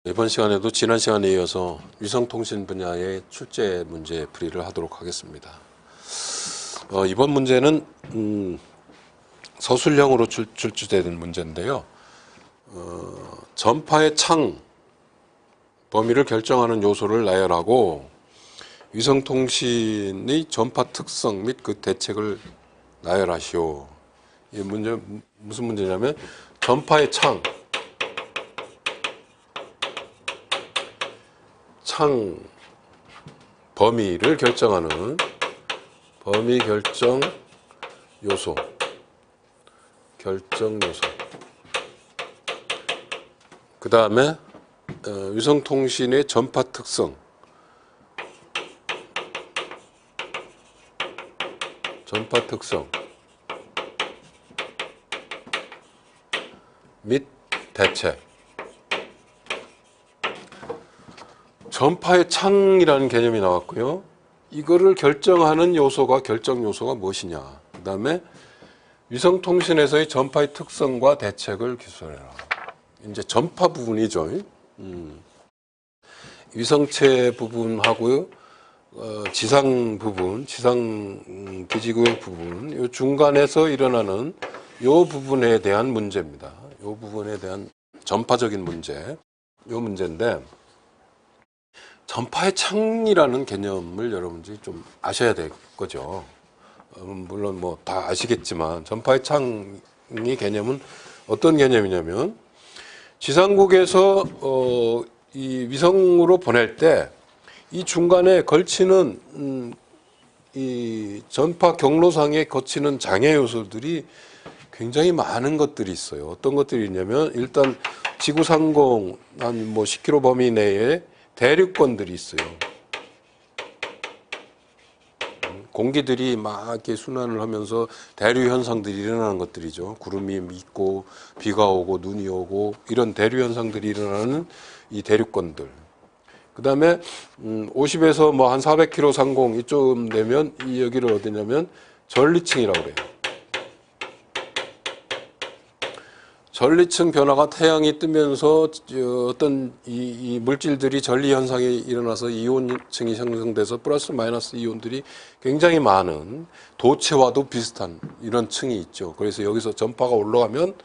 이번 시간에도 지난 시간에 이어서 위성통신 분야의 출제 문제 풀이를 하도록 하겠습니다. 이번 문제는 서술형으로 출제되는 문제인데요. 전파의 창 범위를 결정하는 요소를 나열하고 위성통신의 전파 특성 및 그 대책을 나열하시오. 이 문제 무슨 문제냐면 전파의 창 범위를 결정하는 범위 결정 요소, 그 다음에 위성통신의 전파 특성, 및 대책. 전파의 창이라는 개념이 나왔고요. 이거를 결정하는 결정 요소가 무엇이냐. 그 다음에 위성통신에서의 전파의 특성과 대책을 기술해라. 이제 전파 부분이죠. 위성체 부분하고요, 지상 부분, 지상 기지구역 부분, 이 중간에서 일어나는 이 부분에 대한 문제입니다. 이 부분에 대한 전파적인 문제, 이 문제인데. 전파의 창이라는 개념을 여러분들이 좀 아셔야 될 거죠. 물론 뭐 다 아시겠지만 전파의 창의 개념은 어떤 개념이냐면 지상국에서 이 위성으로 보낼 때 이 중간에 걸치는 이 전파 경로상에 거치는 장애 요소들이 굉장히 많은 것들이 있어요. 어떤 것들이 있냐면 일단 지구 상공 한 뭐 10km 범위 내에 대륙권들이 있어요. 공기들이 막 이렇게 순환을 하면서 대류 현상들이 일어나는 것들이죠. 구름이 있고 비가 오고 눈이 오고 이런 대류 현상들이 일어나는 이 대륙권들. 그 다음에 50에서 뭐 한 400km 상공 이쯤 되면 이 여기를 어디냐면 전리층이라고 그래요. 전리층 변화가 태양이 뜨면서 어떤 이 물질들이 전리 현상이 일어나서 이온층이 형성돼서 플러스 마이너스 이온들이 굉장히 많은 도체와도 비슷한 이런 층이 있죠. 그래서 여기서 전파가 올라가면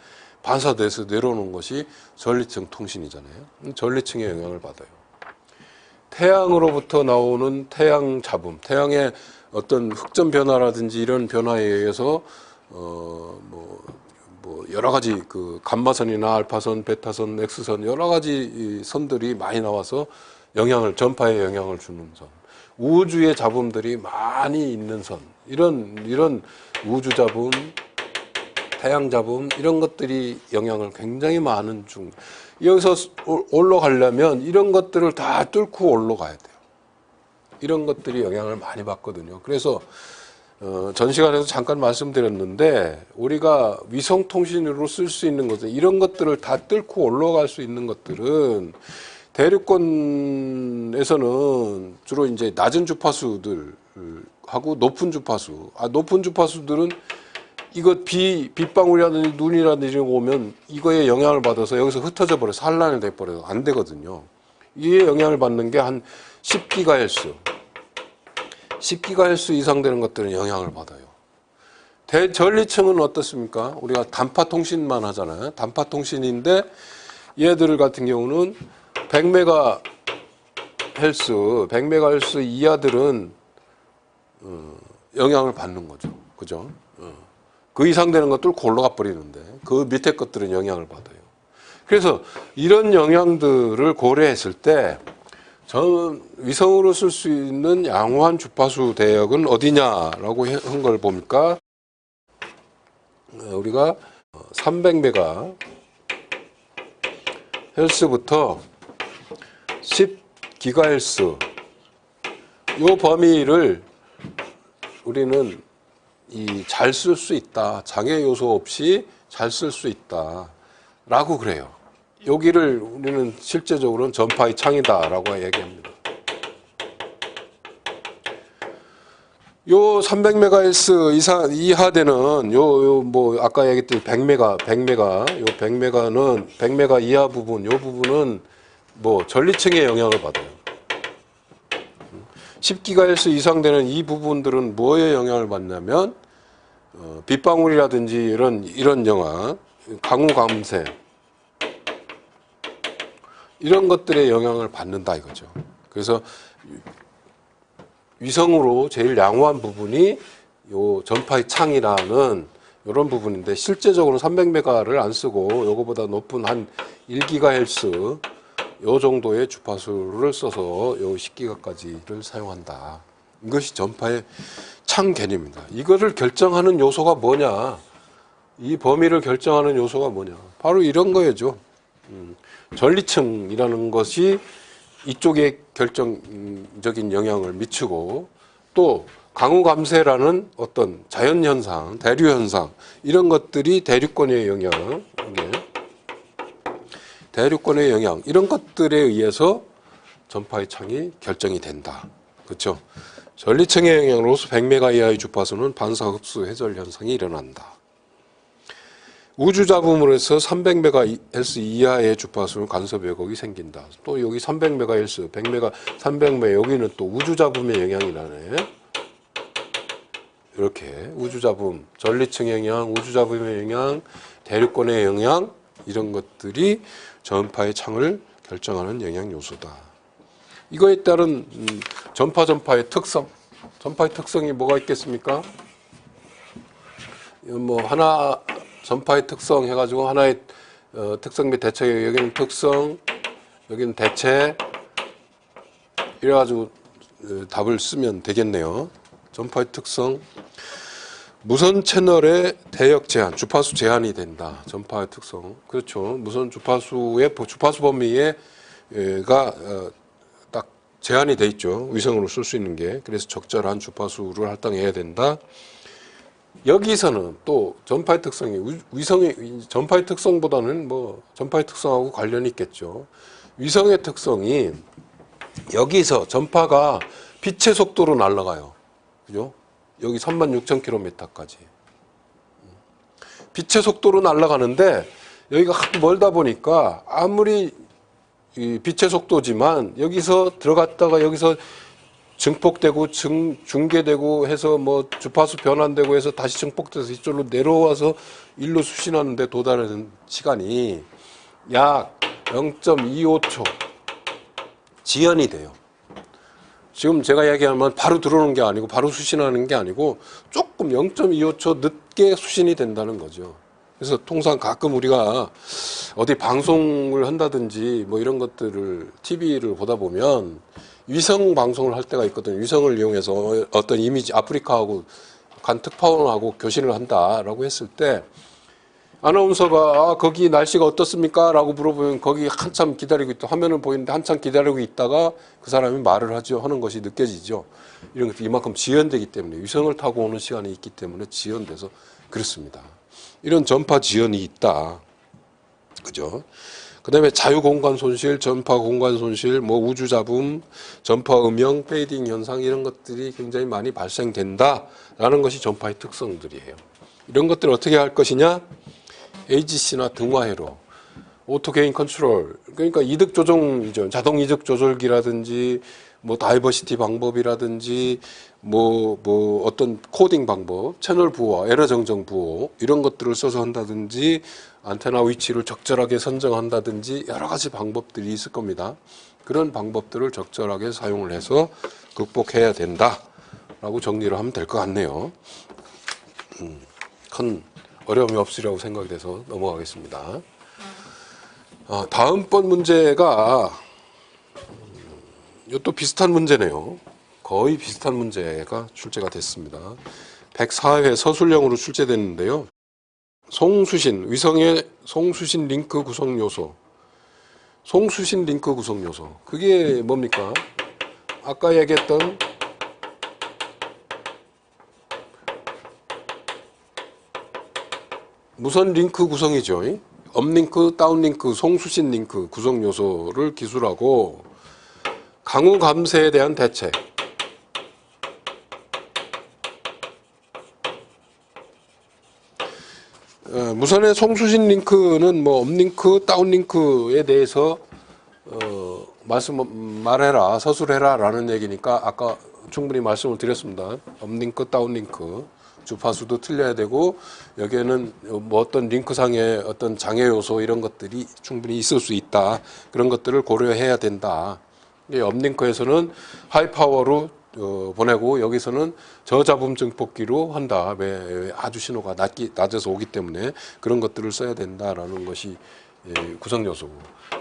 반사돼서 내려오는 것이 전리층 통신이잖아요. 전리층의 영향을 받아요. 태양으로부터 나오는 태양 잡음, 태양의 어떤 흑점 변화라든지 이런 변화에 의해서 여러 가지 그 감마선이나 알파선, 베타선, X선 여러 가지 선들이 많이 나와서 전파에 영향을 주는 선, 우주의 잡음들이 많이 있는 선, 이런 우주 잡음, 태양 잡음 이런 것들이 영향을 굉장히 많은 중. 여기서 올라가려면 이런 것들을 다 뚫고 올라가야 돼요. 이런 것들이 영향을 많이 받거든요. 그래서 전 시간에도 잠깐 말씀드렸는데 우리가 위성통신으로 쓸 수 있는 것은 이런 것들을 다 뚫고 올라갈 수 있는 것들은 대륙권에서는 주로 이제 낮은 주파수들하고 높은 주파수. 높은 주파수들은 이거 빗방울이라든지 눈이라든지 이런 거 오면 이거에 영향을 받아서 여기서 흩어져 버려 산란이 돼 버려서 안 되거든요. 이에 영향을 받는 게 한 10GHz. 10GHz 이상 되는 것들은 영향을 받아요. 대전리층은 어떻습니까? 우리가 단파통신만 하잖아요. 단파통신인데 얘들 같은 경우는 100MHz 이하들은 영향을 받는 거죠. 그죠? 그 이상 되는 것들 올라가 버리는데 그 밑에 것들은 영향을 받아요. 그래서 이런 영향들을 고려했을 때 저는 위성으로 쓸 수 있는 양호한 주파수 대역은 어디냐라고 한 걸 보니까 우리가 300MHz부터 10GHz 요 범위를 우리는 잘 쓸 수 있다. 장애 요소 없이 잘 쓸 수 있다라고 그래요. 여기를 우리는 실제적으로는 전파의 창이다라고 얘기합니다. 요 300MHz 이하되는 뭐 아까 얘기했던 100메가 요 100메가는 100메가 이하 부분 요 부분은 뭐 전리층의 영향을 받아요. 10GHz 이상 되는 이 부분들은 뭐에 영향을 받냐면 빗방울이라든지 이런 영향, 강우 감쇄 이런 것들의 영향을 받는다 이거죠. 그래서 위성으로 제일 양호한 부분이 요 전파의 창이라는 이런 부분인데 실제적으로 300메가를 안 쓰고 요거보다 높은 한 1GHz 요 정도의 주파수를 써서 요 10기가까지를 사용한다. 이것이 전파의 창 개념입니다. 이거를 결정하는 요소가 뭐냐? 이 범위를 결정하는 요소가 뭐냐? 바로 이런 거죠. 전리층이라는 것이 이쪽에 결정적인 영향을 미치고 또 강우 감쇄라는 어떤 자연 현상, 대류 현상 이런 것들이 대류권의 영향, 대류권의 영향 이런 것들에 의해서 전파의 창이 결정이 된다. 그렇죠? 전리층의 영향으로서 100메가 이하의 주파수는 반사 흡수 해절 현상이 일어난다. 우주 잡음으로 해서 300메가헤르츠 이하의 주파수는 간섭 왜곡이 생긴다. 또 여기 300메가헤르츠, 100메가, 300메가 여기는 또 우주 잡음의 영향이 나네. 이렇게 우주 잡음, 전리층의 영향, 우주 잡음의 영향, 대류권의 영향 이런 것들이 전파의 창을 결정하는 영향 요소다. 이거에 따른 전파의 특성, 전파의 특성이 뭐가 있겠습니까? 뭐 하나 전파의 특성 해가지고 하나의 특성 및 대체, 여기는 특성, 여기는 대체 이래가지고 답을 쓰면 되겠네요. 전파의 특성, 무선 채널의 대역 제한, 주파수 제한이 된다. 전파의 특성. 그렇죠. 무선 주파수의 주파수 범위가 딱 제한이 돼 있죠. 위성으로 쓸 수 있는 게. 그래서 적절한 주파수를 할당해야 된다. 여기서는 또 전파의 특성이 위성의 전파의 특성보다는 뭐 전파의 특성하고 관련이 있겠죠. 위성의 특성이 여기서 전파가 빛의 속도로 날아가요. 그죠? 여기 36,000km까지. 빛의 속도로 날아가는데 여기가 하도 멀다 보니까 아무리 빛의 속도지만 여기서 들어갔다가 여기서 증폭되고 중계되고 해서 뭐 주파수 변환되고 해서 다시 증폭돼서 이쪽으로 내려와서 일로 수신하는데 도달하는 시간이 약 0.25초 지연이 돼요. 지금 제가 얘기하면 바로 들어오는 게 아니고 바로 수신하는 게 아니고 조금 0.25초 늦게 수신이 된다는 거죠. 그래서 통상 가끔 우리가 어디 방송을 한다든지 뭐 이런 것들을 TV를 보다 보면 위성 방송을 할 때가 있거든요. 위성을 이용해서 어떤 이미지, 아프리카하고 간 특파원하고 교신을 한다라고 했을 때 아나운서가 거기 날씨가 어떻습니까? 라고 물어보면 거기 한참 기다리고 있다. 화면을 보이는데 한참 기다리고 있다가 그 사람이 말을 하는 것이 느껴지죠. 이런 것들이 이만큼 지연되기 때문에 위성을 타고 오는 시간이 있기 때문에 지연돼서 그렇습니다. 이런 전파 지연이 있다. 그죠? 그 다음에 자유공간 손실, 전파 공간 손실, 뭐 우주 잡음, 전파 음영, 페이딩 현상 이런 것들이 굉장히 많이 발생된다라는 것이 전파의 특성들이에요. 이런 것들을 어떻게 할 것이냐? AGC나 등화회로 오토 게인 컨트롤, 그러니까 이득 조정이죠. 자동 이득 조절기라든지 뭐 다이버시티 방법이라든지 뭐 어떤 코딩 방법, 채널 부호, 에러 정정 부호 이런 것들을 써서 한다든지 안테나 위치를 적절하게 선정한다든지 여러 가지 방법들이 있을 겁니다. 그런 방법들을 적절하게 사용을 해서 극복해야 된다라고 정리를 하면 될 것 같네요. 큰 어려움이 없으리라고 생각이 돼서 넘어가겠습니다. 다음번 문제가 이것도 비슷한 문제네요. 거의 비슷한 문제가 출제가 됐습니다. 104회 서술형으로 출제됐는데요. 송수신, 위성의 송수신 링크 구성 요소. 송수신 링크 구성 요소. 그게 뭡니까? 아까 얘기했던 무선 링크 구성이죠. 업링크, 다운링크, 송수신 링크 구성 요소를 기술하고 강우 감쇄에 대한 대책. 무선의 송수신 링크는 뭐 업링크, 다운링크에 대해서 말해라, 서술해라 라는 얘기니까 아까 충분히 말씀을 드렸습니다. 업링크, 다운링크, 주파수도 틀려야 되고 여기에는 뭐 어떤 링크상의 어떤 장애 요소 이런 것들이 충분히 있을 수 있다. 그런 것들을 고려해야 된다. 업링크에서는 하이파워로 보내고 여기서는 저잡음 증폭기로 한다. 왜 아주 신호가 낮아서 오기 때문에 그런 것들을 써야 된다라는 것이 구성 요소고.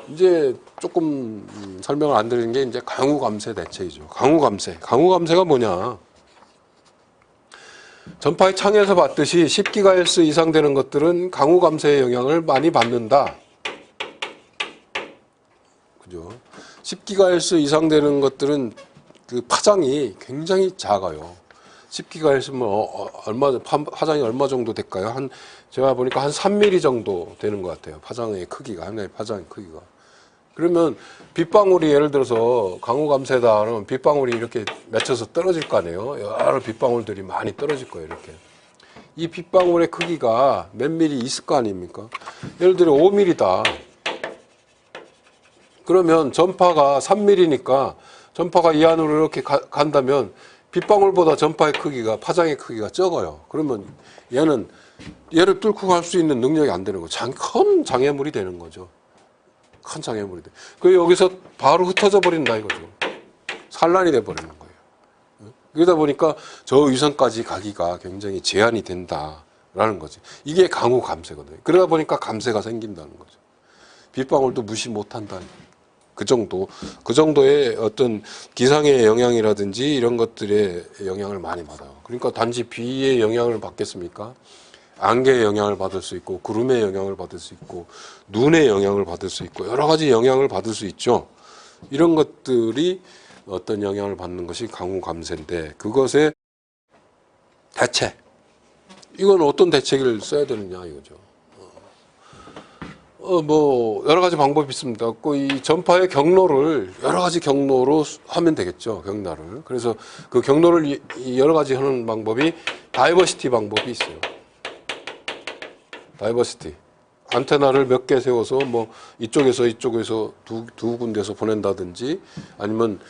이제 조금 설명을 안 드리는 게 이제 강우 감쇄 대체이죠. 강우 감쇄. 강우 감쇄가 뭐냐? 전파의 창에서 봤듯이 10GHz 이상 되는 것들은 강우 감쇄의 영향을 많이 받는다. 그죠? 10GHz 이상 되는 것들은 그 파장이 굉장히 작아요. 10GHz면 파장이 얼마 정도 될까요? 제가 보니까 한 3mm 정도 되는 것 같아요. 파장의 크기가, 하나의 파장의 크기가. 그러면 빗방울이 예를 들어서 강우 감쇄다 그러면 빗방울이 이렇게 맺혀서 떨어질 거 아니에요. 여러 빗방울들이 많이 떨어질 거예요. 이렇게. 이 빗방울의 크기가 몇 미리 있을 거 아닙니까? 예를 들어 5mm다. 그러면 전파가 3mm니까 전파가 이 안으로 이렇게 간다면 빗방울보다 전파의 크기가, 파장의 크기가 적어요. 그러면 얘를 뚫고 갈 수 있는 능력이 안 되는 거죠. 큰 장애물이 되는 거죠. 큰 장애물이 돼. 그 여기서 바로 흩어져 버린다 이거죠. 산란이 돼 버리는 거예요. 그러다 보니까 저 위선까지 가기가 굉장히 제한이 된다라는 거지. 이게 강우 감쇄거든요. 그러다 보니까 감쇄가 생긴다는 거죠. 빗방울도 무시 못한다. 그 정도의 어떤 기상의 영향이라든지 이런 것들의 영향을 많이 받아요. 그러니까 단지 비의 영향을 받겠습니까? 안개의 영향을 받을 수 있고, 구름의 영향을 받을 수 있고, 눈의 영향을 받을 수 있고, 여러 가지 영향을 받을 수 있죠. 이런 것들이 어떤 영향을 받는 것이 강우 감쇄인데, 그것의 대책. 이건 어떤 대책을 써야 되느냐, 이거죠. 여러 가지 방법이 있습니다. 이 전파의 경로를 여러 가지 경로로 하면 되겠죠. 경로를. 그래서 그 경로를 여러 가지 하는 방법이 다이버시티 방법이 있어요. 다이버시티. 안테나를 몇 개 세워서 이쪽에서 두 군데서 보낸다든지 아니면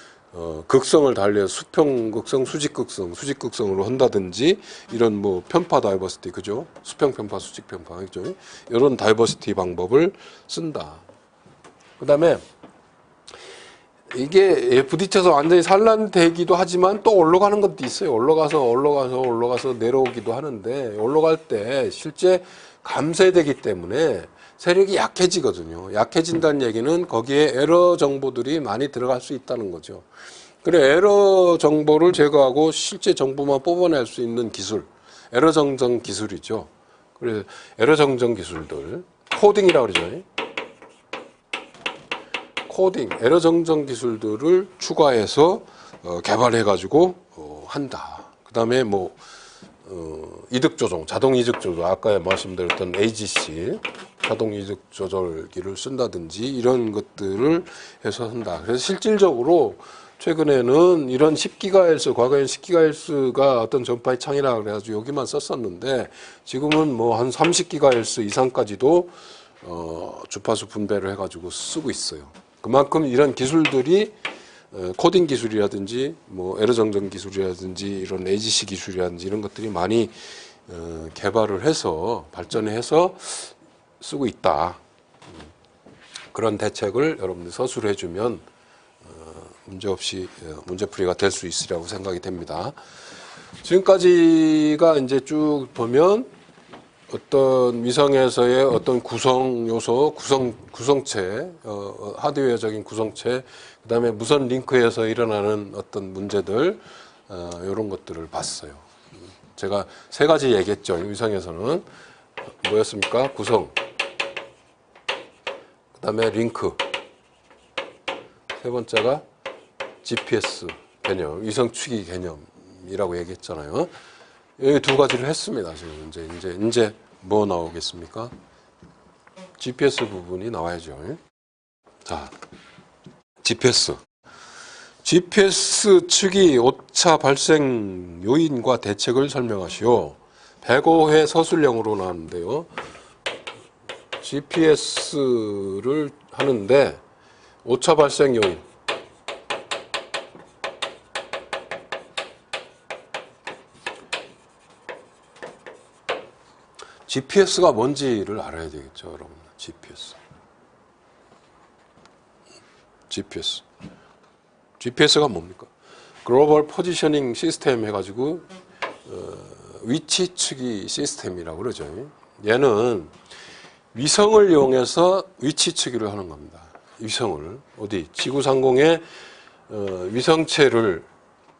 극성을 달려 수평극성, 수직극성으로 한다든지 이런 편파 다이버시티, 그죠? 수평 편파, 수직 편파, 그죠? 이런 다이버시티 방법을 쓴다. 그 다음에 이게 부딪혀서 완전히 산란되기도 하지만 또 올라가는 것도 있어요. 올라가서 내려오기도 하는데 올라갈 때 실제 감쇄되기 때문에 세력이 약해지거든요. 약해진다는 얘기는 거기에 에러 정보들이 많이 들어갈 수 있다는 거죠. 그래, 에러 정보를 제거하고 실제 정보만 뽑아낼 수 있는 기술, 에러 정정 기술이죠. 그래서 에러 정정 기술들, 코딩이라고 그러죠. 코딩, 에러 정정 기술들을 추가해서 개발해가지고 한다. 그 다음에 이득 조정, 자동 이득 조절, 아까 말씀드렸던 AGC, 자동 이득 조절기를 쓴다든지 이런 것들을 해서 한다. 그래서 실질적으로 최근에는 이런 10GHz, 과거엔 10GHz가 어떤 전파의 창이라 그래가지고 여기만 썼었는데 지금은 한 30GHz 이상까지도 주파수 분배를 해가지고 쓰고 있어요. 그만큼 이런 기술들이 코딩 기술이라든지 에러 정정 기술이라든지 이런 AGC 기술이라든지 이런 것들이 많이 개발을 해서 발전해서 쓰고 있다. 그런 대책을 여러분들이 서술해 주면 문제없이 문제풀이가 될 수 있으리라고 생각이 됩니다. 지금까지가 이제 쭉 보면 어떤 위성에서의 어떤 구성 요소, 구성체, 하드웨어적인 구성체, 그 다음에 무선 링크에서 일어나는 어떤 문제들, 이런 것들을 봤어요. 제가 세 가지 얘기했죠. 위성에서는 뭐였습니까? 구성, 그 다음에 링크, 세 번째가 GPS 개념, 위성 추기 개념이라고 얘기했잖아요. 여기 두 가지를 했습니다. 지금 이제 뭐 나오겠습니까? GPS 부분이 나와야죠. 자, GPS 측이 오차 발생 요인과 대책을 설명하시오. 105회 서술형으로 나왔는데요. GPS를 하는데 오차 발생 요인. GPS가 뭔지를 알아야 되겠죠, 여러분. GPS가 뭡니까? 글로벌 포지셔닝 시스템 해가지고 위치 측이 시스템이라고 그러죠. 얘는 위성을 이용해서 위치 측기를 하는 겁니다. 위성을 어디 지구상공에 위성체를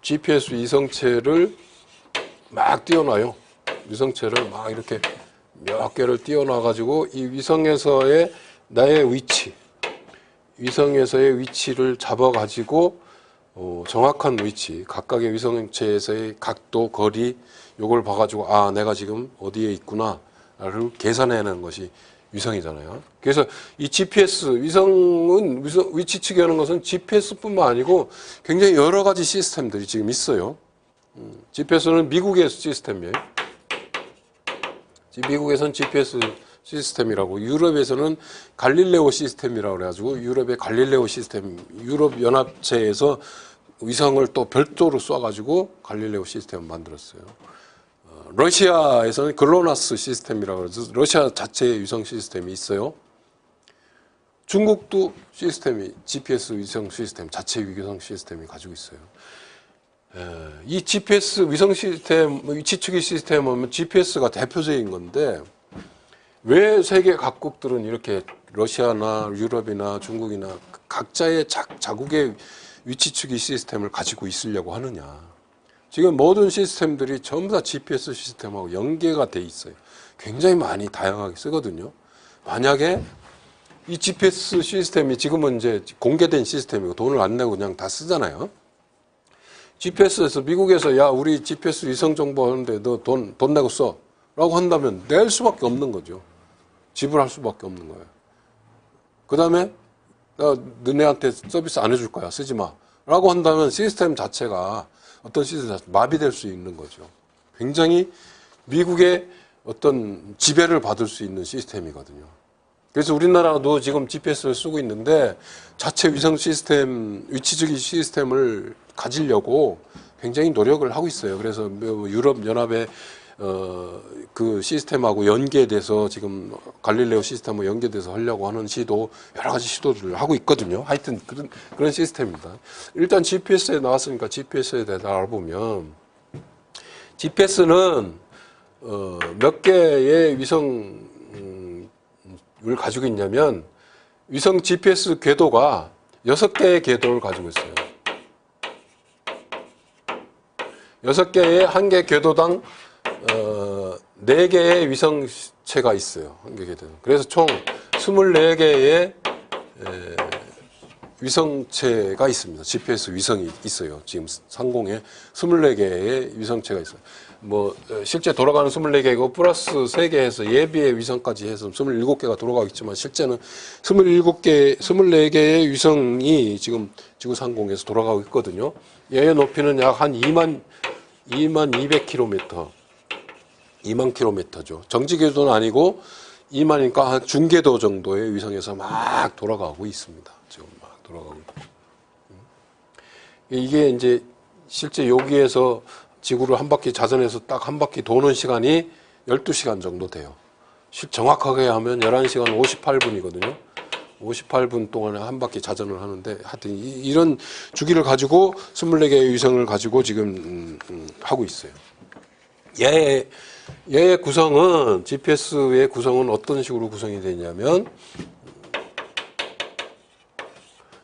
GPS 위성체를 막 띄워놔요. 위성체를 막 이렇게 몇 개를 띄워놔가지고 이 위성에서의 나의 위치, 위성에서의 위치를 잡아가지고 정확한 위치, 각각의 위성체에서의 각도, 거리, 요걸 봐가지고 아 내가 지금 어디에 있구나를 계산해내는 것이 위성이잖아요. 그래서 이 GPS, 위성은 위치 측이하는 것은 GPS뿐만 아니고 굉장히 여러 가지 시스템들이 지금 있어요. GPS는 미국의 시스템이에요. 미국에서는 GPS 시스템이라고, 유럽에서는 갈릴레오 시스템이라고 그래가지고 유럽의 갈릴레오 시스템, 유럽 연합체에서 위성을 또 별도로 쏴가지고 갈릴레오 시스템을 만들었어요. 러시아에서는 글로나스 시스템이라고 해서 러시아 자체의 위성 시스템이 있어요. 중국도 시스템이 GPS 위성 시스템, 자체 위성 시스템이 가지고 있어요. 이 GPS 위성 시스템, 위치 측기 시스템은 GPS가 대표적인 건데 왜 세계 각국들은 이렇게 러시아나 유럽이나 중국이나 각자의 자국의 위치 측기 시스템을 가지고 있으려고 하느냐. 지금 모든 시스템들이 전부 다 GPS 시스템하고 연계가 돼 있어요. 굉장히 많이 다양하게 쓰거든요. 만약에 이 GPS 시스템이 지금은 이제 공개된 시스템이고 돈을 안 내고 그냥 다 쓰잖아요. GPS에서 미국에서 야 우리 GPS 위성 정보 하는데 너 돈 내고 써 라고 한다면 낼 수밖에 없는 거죠. 지불할 수밖에 없는 거예요. 그 다음에 너네한테 서비스 안 해줄 거야 쓰지 마 라고 한다면 시스템 자체가 어떤 시스템 자체가 마비될 수 있는 거죠. 굉장히 미국의 어떤 지배를 받을 수 있는 시스템이거든요. 그래서 우리나라도 지금 GPS를 쓰고 있는데 자체 위성 시스템, 위치주기 시스템을 가지려고 굉장히 노력을 하고 있어요. 그래서 유럽 연합의 그 시스템하고 연계돼서 지금 갈릴레오 시스템하고 연계돼서 하려고 하는 시도, 여러 가지 시도들을 하고 있거든요. 하여튼 그런 시스템입니다. 일단 GPS에 나왔으니까 GPS에 대해서 알아보면 GPS는 몇 개의 위성을 가지고 있냐면 위성 GPS 궤도가 6개의 궤도를 가지고 있어요. 6개의 한 개 궤도당 4개의 위성체가 있어요. 한 개 궤도. 그래서 총 24개의 위성체가 있습니다. GPS 위성이 있어요. 지금 상공에 24개의 위성체가 있어요. 뭐 실제 돌아가는 24개고 플러스 3개 해서 예비의 위성까지 해서 27개가 돌아가고 있지만 실제는 24개의 위성이 지금 지구 상공에서 돌아가고 있거든요. 얘의 높이는 약 한 2,200km, 2만 킬로미터죠. 정지 궤도는 아니고 2만이니까 한 중궤도 정도의 위성에서 막 돌아가고 있습니다. 지금 막 돌아가고 있고. 이게 이제 실제 여기에서 지구를 한 바퀴 자전에서 딱 한 바퀴 도는 시간이 12시간 정도 돼요. 정확하게 하면 11시간 58분이거든요. 58분 동안에 한 바퀴 자전을 하는데 하여튼 이런 주기를 가지고 24개의 위성을 가지고 지금 하고 있어요. 얘의 구성은, GPS의 구성은 어떤 식으로 구성이 되냐면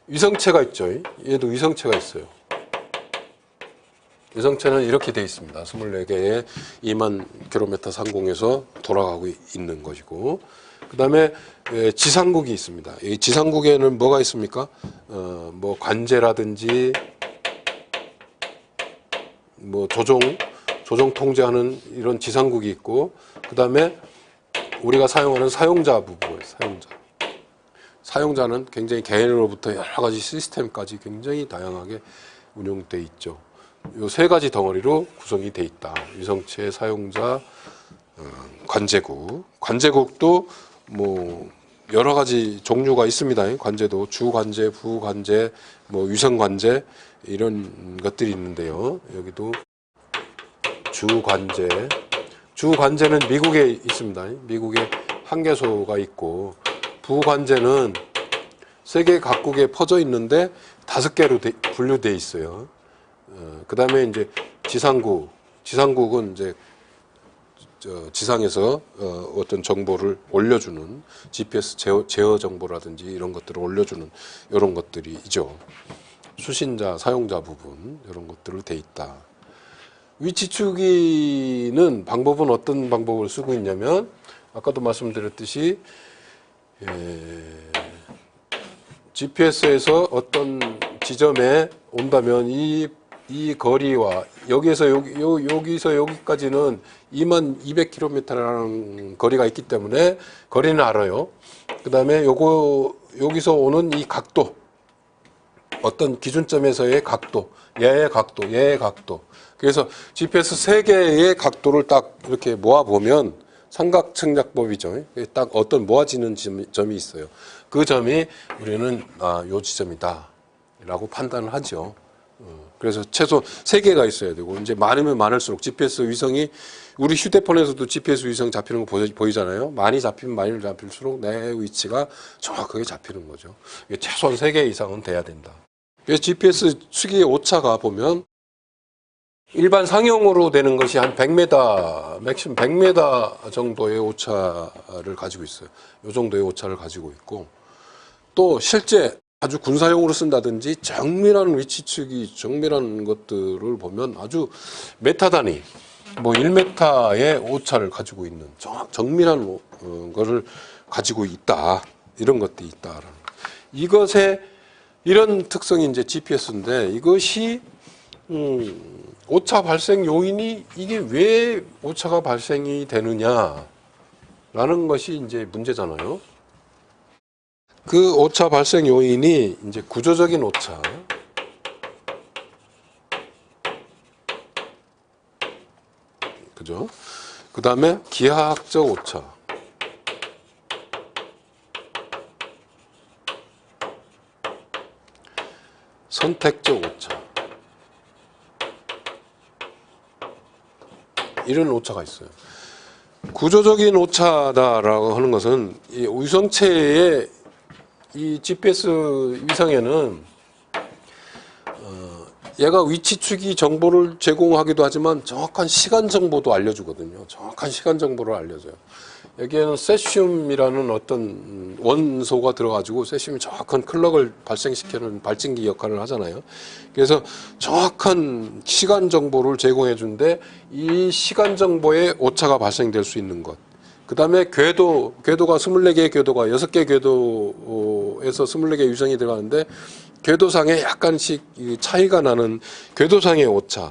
위성체가 있죠. 얘도 위성체가 있어요. 위성체는 이렇게 되어 있습니다. 24개의 2만 킬로미터 상공에서 돌아가고 있는 것이고, 그 다음에 지상국이 있습니다. 이 지상국에는 뭐가 있습니까? 뭐 관제라든지 뭐 조종 통제하는 이런 지상국이 있고, 그 다음에 우리가 사용하는 사용자 부부예요. 사용자는 굉장히 개인으로부터 여러 가지 시스템까지 굉장히 다양하게 운영돼 있죠. 요 3가지 덩어리로 구성이 돼 있다. 위성체, 사용자, 관제국. 관제국도 뭐 여러 가지 종류가 있습니다. 관제도 주관제, 부관제, 뭐 위성관제 이런 것들이 있는데요. 여기도 주관제. 주관제는 미국에 있습니다. 미국에 한 개소가 있고, 부관제는 세계 각국에 퍼져 있는데 5개로 분류되어 있어요. 그 다음에 이제 지상국은 이제 지상에서 어떤 정보를 올려주는 GPS 제어 정보라든지 이런 것들을 올려주는 이런 것들이죠. 수신자, 사용자 부분 이런 것들로 돼 있다. 위치 추기는 방법은 어떤 방법을 쓰고 있냐면 아까도 말씀드렸듯이 GPS에서 어떤 지점에 온다면 이 거리와 여기서 여기까지는 22,200km라는 거리가 있기 때문에 거리는 알아요. 그 다음에 여기서 오는 이 각도, 어떤 기준점에서의 각도, 얘의 각도. 그래서 GPS 3개의 각도를 딱 이렇게 모아보면 삼각측량법이죠. 딱 어떤 모아지는 점이 있어요. 그 점이 우리는 요 지점이다 라고 판단을 하죠. 그래서 최소 3개가 있어야 되고, 이제 많으면 많을수록 GPS 위성이, 우리 휴대폰에서도 GPS 위성 잡히는 거 보이잖아요. 많이 잡히면 많이 잡힐수록 내 위치가 정확하게 잡히는 거죠. 최소한 3개 이상은 돼야 된다. 그래서 GPS 추기의 오차가 보면 일반 상용으로 되는 것이 한 100m, 맥시멈 100m 정도의 오차를 가지고 있어요. 이 정도의 오차를 가지고 있고, 또 실제 아주 군사용으로 쓴다든지 정밀한 위치 추기, 정밀한 것들을 보면 아주 메타 단위, 뭐 1m의 오차를 가지고 있는 정밀한 거를 가지고 있다. 이런 것들이 있다라는. 이것의 이런 특성이 이제 GPS인데, 이것이 오차 발생 요인이 이게 왜 오차가 발생이 되느냐라는 것이 이제 문제잖아요. 그 오차 발생 요인이 이제 구조적인 오차, 그죠? 그 다음에 기하학적 오차, 선택적 오차, 이런 오차가 있어요. 구조적인 오차다라고 하는 것은 이 위성체의 이 GPS 위성에는 얘가 위치 추기 정보를 제공하기도 하지만 정확한 시간 정보도 알려주거든요. 정확한 시간 정보를 알려줘요. 여기에는 세슘이라는 어떤 원소가 들어가지고 세슘이 정확한 클럭을 발생시키는 발진기 역할을 하잖아요. 그래서 정확한 시간 정보를 제공해 주는데 이 시간 정보에 오차가 발생될 수 있는 것. 그 다음에 궤도가 24개의 궤도가 6개 궤도에서 24개의 위성이 들어가는데 궤도상에 약간씩 차이가 나는 궤도상의 오차.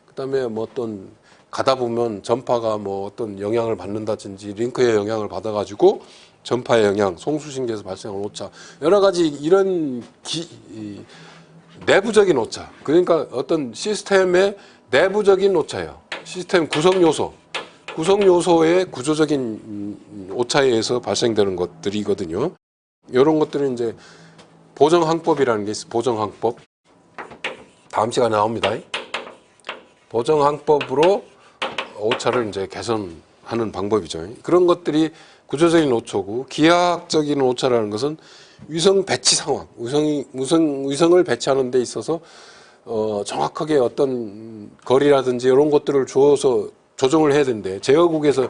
그 다음에 뭐 어떤 가다 보면 전파가 뭐 어떤 영향을 받는다든지 링크의 영향을 받아가지고 전파의 영향, 송수신기에서 발생한 오차. 여러 가지 이런 내부적인 오차. 그러니까 어떤 시스템의 내부적인 오차예요. 시스템 구성 요소의 구조적인 오차에 의해서 발생되는 것들이거든요. 이런 것들은 이제 보정항법이라는 게 있어요. 보정항법. 다음 시간에 나옵니다. 보정항법으로 오차를 이제 개선하는 방법이죠. 그런 것들이 구조적인 오차고, 기하학적인 오차라는 것은 위성 배치 상황, 위성을 배치하는 데 있어서 정확하게 어떤 거리라든지 이런 것들을 주어서 조정을 해야 되는데, 제어국에서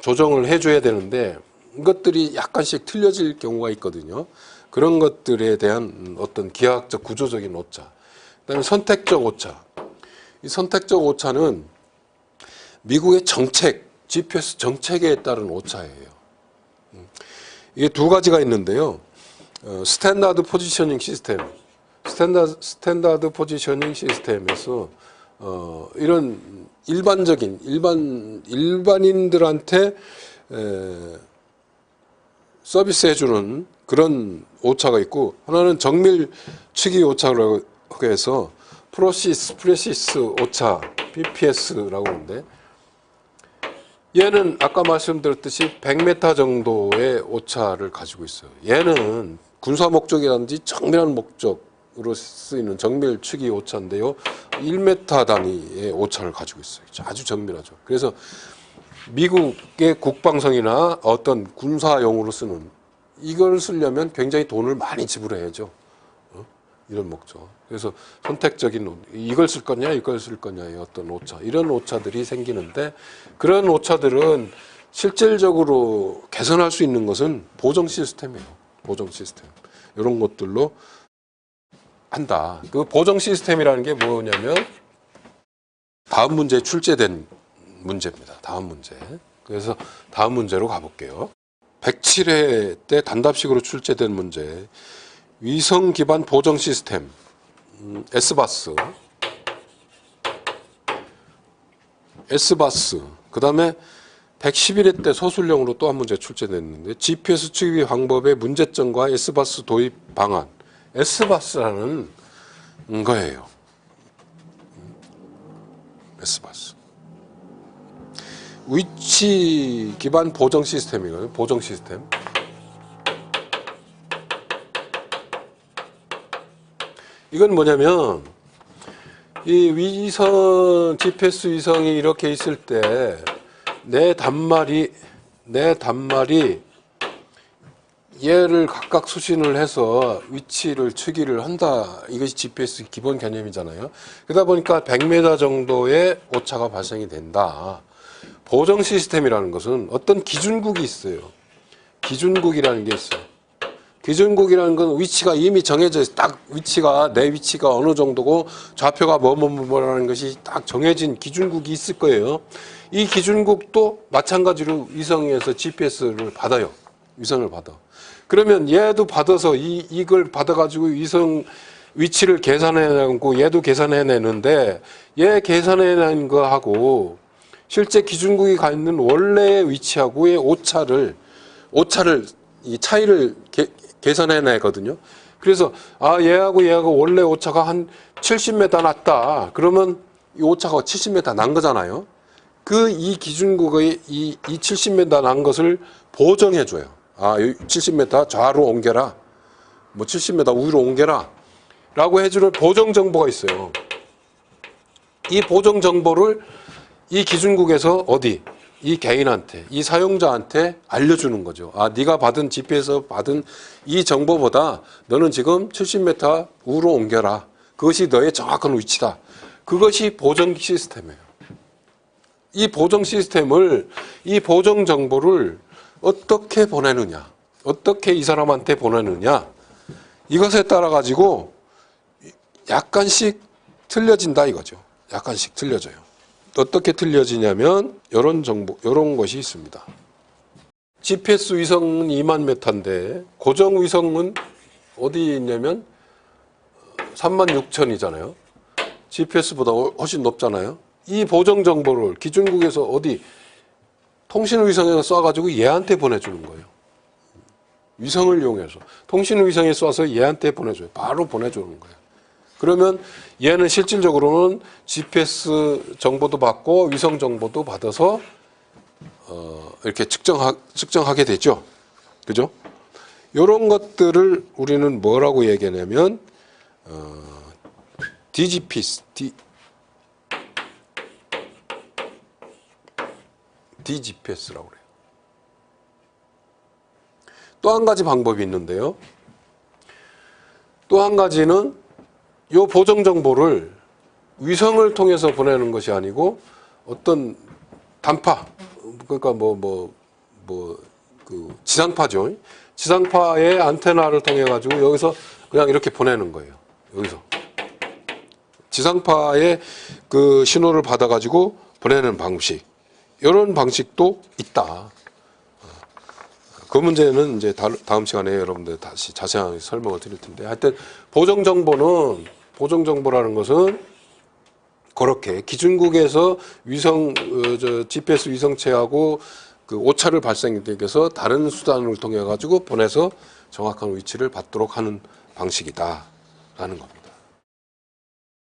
조정을 해줘야 되는데 이것들이 약간씩 틀려질 경우가 있거든요. 그런 것들에 대한 어떤 기하학적 구조적인 오차. 그다음에 선택적 오차. 이 선택적 오차는 미국의 정책, GPS 정책에 따른 오차예요. 이게 두 가지가 있는데요. 스탠다드 포지셔닝 시스템, 스탠다드 포지셔닝 시스템에서 이런 일반인들한테 서비스해주는 그런 오차가 있고, 하나는 정밀 추기 오차라고 해서 프레시스 오차, PPS라고 하는데, 얘는 아까 말씀드렸듯이 100m 정도의 오차를 가지고 있어요. 얘는 군사 목적이라든지 정밀한 목적으로 쓰이는 정밀 추기 오차인데요. 1m 단위의 오차를 가지고 있어요. 아주 정밀하죠. 그래서 미국의 국방성이나 어떤 군사용으로 쓰는 이걸 쓰려면 굉장히 돈을 많이 지불해야죠. 이런 목적. 그래서 선택적인 이걸 쓸 거냐 이걸 쓸 거냐의 어떤 오차 이런 오차들이 생기는데 그런 오차들은 실질적으로 개선할 수 있는 것은 보정 시스템이에요. 보정 시스템 이런 것들로 한다. 그 보정 시스템이라는 게 뭐냐면 다음 문제에 출제된 문제입니다. 다음 문제. 그래서 다음 문제로 가볼게요. 107회 때 단답식으로 출제된 문제. 위성 기반 보정 시스템 S바스 그 다음에 111회 때 서술형으로 또 한 문제 출제됐는데 GPS 추기 방법의 문제점과 S바스 도입 방안. S바스라는 거예요. S바스 위치 기반 보정 시스템이거든요. 보정 시스템. 이건 뭐냐면 이 위성 GPS 위성이 이렇게 있을 때 내 단말이 얘를 각각 수신을 해서 위치를 추기를 한다. 이것이 GPS 기본 개념이잖아요. 그러다 보니까 100m 정도의 오차가 발생이 된다. 보정 시스템이라는 것은 어떤 기준국이 있어요. 기준국이라는 게 있어요. 기준국이라는 건 위치가 이미 정해져 있어요. 딱 위치가 내 위치가 어느 정도고 좌표가 뭐라는 것이 딱 정해진 기준국이 있을 거예요. 이 기준국도 마찬가지로 위성에서 GPS를 받아요. 위성을 받아. 그러면 얘도 받아서 이걸 받아가지고 위성 위치를 계산해내고 얘도 계산해내는데 얘 계산해낸 거하고 실제 기준국이 가 있는 원래의 위치하고의 오차를 이 차이를 계산해내거든요. 그래서 얘하고 원래 오차가 한 70m 났다. 그러면 이 오차가 70m 난 거잖아요. 이 기준국의 이 70m 난 것을 보정해줘요. 70m 좌로 옮겨라. 뭐 70m 우로 옮겨라. 라고 해주는 보정 정보가 있어요. 이 보정 정보를 이 기준국에서 이 개인한테, 이 사용자한테 알려주는 거죠. 네가 받은 GPS에서 받은 이 정보보다 너는 지금 70m 우로 옮겨라. 그것이 너의 정확한 위치다. 그것이 보정 시스템이에요. 이 보정 시스템을, 이 보정 정보를 어떻게 보내느냐, 어떻게 이 사람한테 보내느냐, 이것에 따라 가지고 약간씩 틀려진다 이거죠. 약간씩 틀려져요. 어떻게 틀려지냐면 이런 정보, 이런 것이 있습니다. GPS 위성은 20,000m인데 고정 위성은 어디 있냐면 36,000이잖아요. GPS보다 훨씬 높잖아요. 이 보정 정보를 기준국에서 통신위성에서 쏴가지고 얘한테 보내주는 거예요. 위성을 이용해서 통신위성에 쏴서 얘한테 보내줘요. 바로 보내주는 거예요. 그러면 얘는 실질적으로는 GPS 정보도 받고 위성 정보도 받아서 이렇게 측정하게 되죠. 그죠? 이런 것들을 우리는 뭐라고 얘기하냐면 DGPS라고 그래요. 또 한 가지 방법이 있는데요. 또 한 가지는 이 보정 정보를 위성을 통해서 보내는 것이 아니고 어떤 단파, 그러니까 그 지상파죠. 지상파의 안테나를 통해 가지고 여기서 그냥 이렇게 보내는 거예요. 여기서 지상파의 그 신호를 받아 가지고 보내는 방식. 이런 방식도 있다. 그 문제는 이제 다음 시간에 여러분들 다시 자세하게 설명을 드릴 텐데, 하여튼 보정 정보라는 것은 그렇게 기준국에서 GPS 위성체하고 그 오차를 발생되게 해서 다른 수단을 통해 가지고 보내서 정확한 위치를 받도록 하는 방식이다라는 겁니다.